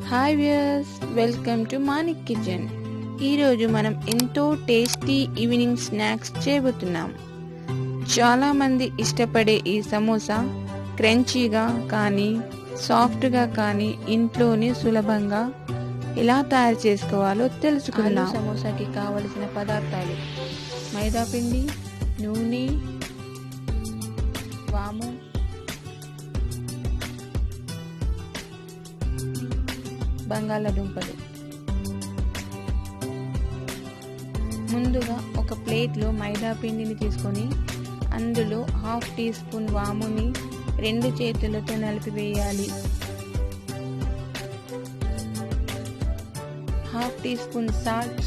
Hi viewers, welcome to Mani kitchen. ఈరోజు మనం ఎంతో టేస్టీ ఈవినింగ్ స్నాక్స్ చేయబోతున్నాం. చాలామంది ఇష్టపడే ఈ సమోసా క్రంచీగా కానీ సాఫ్ట్గా కానీ ఇంట్లోనే సులభంగా ఎలా తయారు చేసుకోవాలో తెలుసుకుందాం. సమోసాకి కావలసిన పదార్థాలు: మైదా పిండి, నూనె, వాము, బంగాళాదుంపలు. ముందుగా ఒక ప్లేట్లో మైదా పిండిని తీసుకొని అందులో 1/2 టీ స్పూన్ వాముని 2 చేతులతో నలిపివేయాలి. 1/2 టీ స్పూన్ సాల్ట్,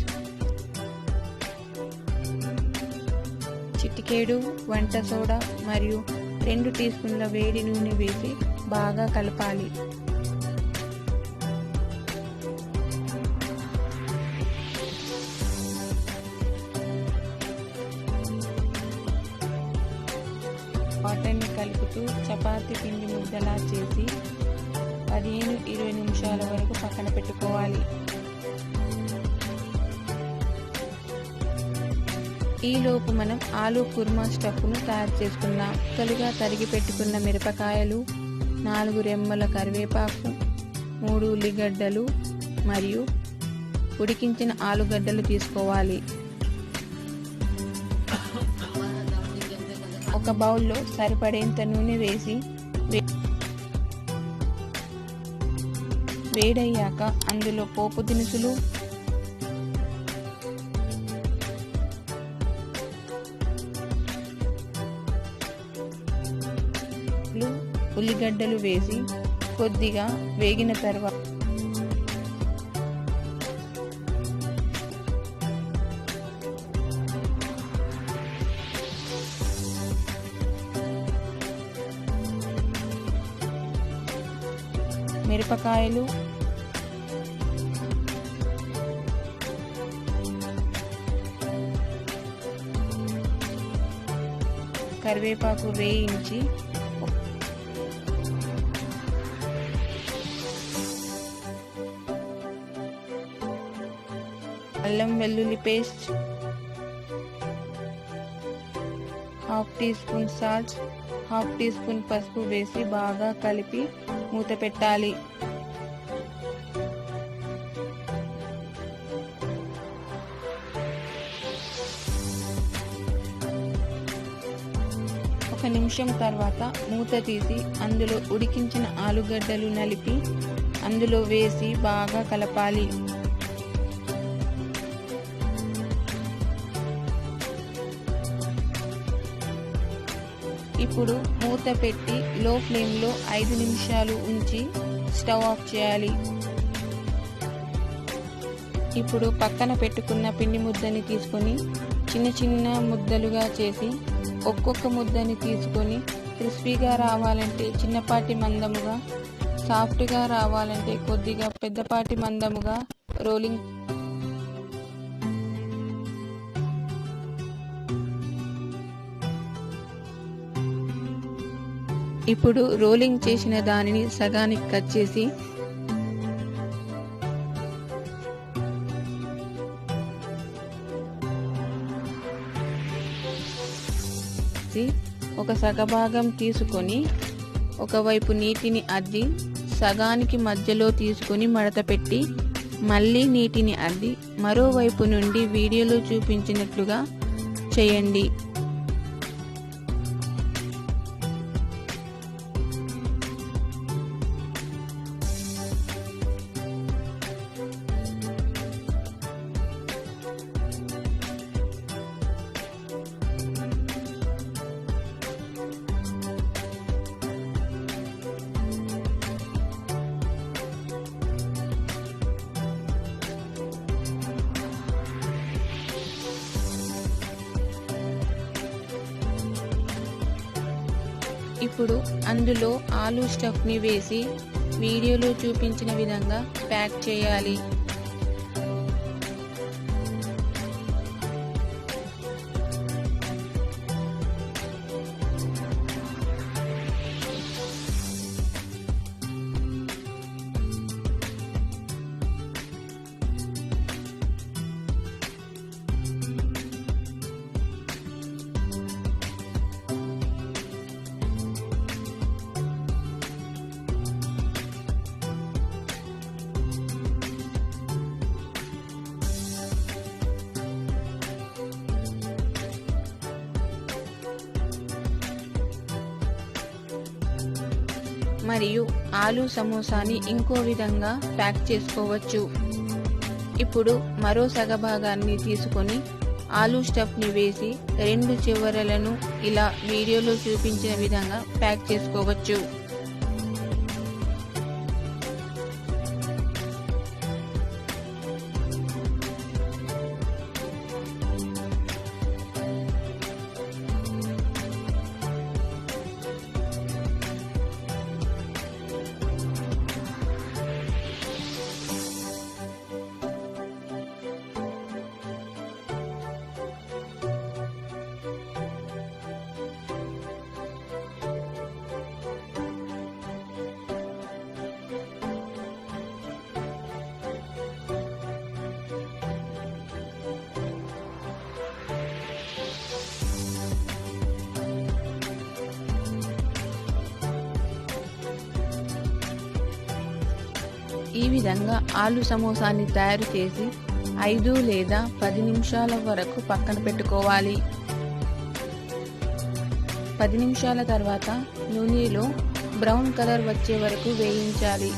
చిటికెడు వంట సోడా మరియు 2 టీ స్పూన్ల వేడి నూనె వేసి బాగా కలపాలి. వాటర్ని కలుపుతూ చపాతీ పిండి ముద్దలా చేసి 15-20 నిమిషాల వరకు పక్కన పెట్టుకోవాలి. ఈలోపు మనం ఆలూ కుర్మా స్టఫ్ను తయారు చేసుకుందాం. ముక్కలుగా తరిగి పెట్టుకున్న మిరపకాయలు, 4 రెమ్మల కరివేపాకు, 3 ఉల్లిగడ్డలు మరియు ఉడికించిన ఆలుగడ్డలు తీసుకోవాలి. ఒక బౌల్లో సరిపడేంత నూనె వేసి వేడయ్యాక అందులో పోపు దినుసులు, ఉల్లిగడ్డలు వేసి కొద్దిగా వేగిన తర్వాత మిరపకాయలు, కరివేపాకు వేయించి అల్లం వెల్లుల్లి paste, 1/2 teaspoon salt, 1/2 teaspoon పసుపు వేసి బాగా కలిపి మూత పెట్టాలి. ఒక నిమిషం తర్వాత మూత తీసి అందులో ఉడికించిన ఆలుగడ్డలు నలిపి అందులో వేసి బాగా కలపాలి. ఇప్పుడు మూత పెట్టి లో ఫ్లేమ్లో 5 నిమిషాలు ఉంచి స్టవ్ ఆఫ్ చేయాలి. ఇప్పుడు పక్కన పెట్టుకున్న పిండి ముద్దని తీసుకొని చిన్న చిన్న ముద్దలుగా చేసి ఒక్కొక్క ముద్దని తీసుకొని క్రిస్పీగా రావాలంటే చిన్నపాటి మందముగా, సాఫ్ట్గా రావాలంటే కొద్దిగా పెద్దపాటి మందముగా రోలింగ్ ఇప్పుడు రోలింగ్ చేసిన దానిని సగానికి కట్ చేసి ఒక సగభాగం తీసుకొని ఒకవైపు నీటిని అద్ది సగానికి మధ్యలో తీసుకొని మడత పెట్టి మళ్ళీ నీటిని అద్ది మరోవైపు నుండి వీడియోలో చూపించినట్లుగా చేయండి. ఇప్పుడు అందులో ఆలూ స్టఫ్ని వేసి వీడియోలో చూపించిన విధంగా ప్యాక్ చేయాలి. మరియు ఆలూ సమోసాని ఇంకో విధంగా ప్యాక్ చేసుకోవచ్చు. ఇప్పుడు మరో సగభాగాన్ని తీసుకొని ఆలూ స్టఫ్ని వేసి రెండు చివరలను ఇలా వీడియోలో చూపించిన విధంగా ప్యాక్ చేసుకోవచ్చు. ఈ విధంగా ఆలూ సమోసాని తయారు చేసి 5 లేదా 10 నిమిషాల వరకు పక్కన పెట్టుకోవాలి. 10 నిమిషాల తర్వాత నూనెలో బ్రౌన్ కలర్ వచ్చే వరకు వేయించాలి.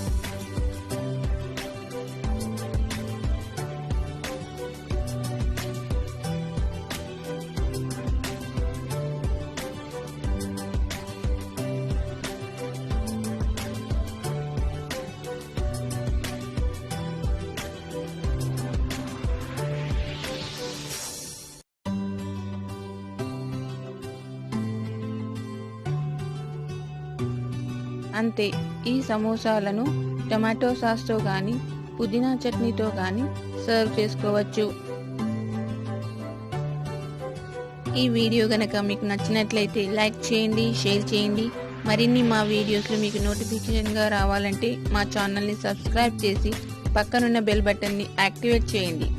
అంతే, ఈ సమోసాలను టమాటో సాస్తో కానీ పుదీనా చట్నీతో కానీ సర్వ్ చేసుకోవచ్చు. ఈ వీడియో గనక మీకు నచ్చినట్లయితే లైక్ చేయండి, షేర్ చేయండి. మరిన్ని మా వీడియోస్లో మీకు నోటిఫికేషన్గా రావాలంటే మా ఛానల్ని సబ్స్క్రైబ్ చేసి పక్కనున్న బెల్ బటన్ని యాక్టివేట్ చేయండి.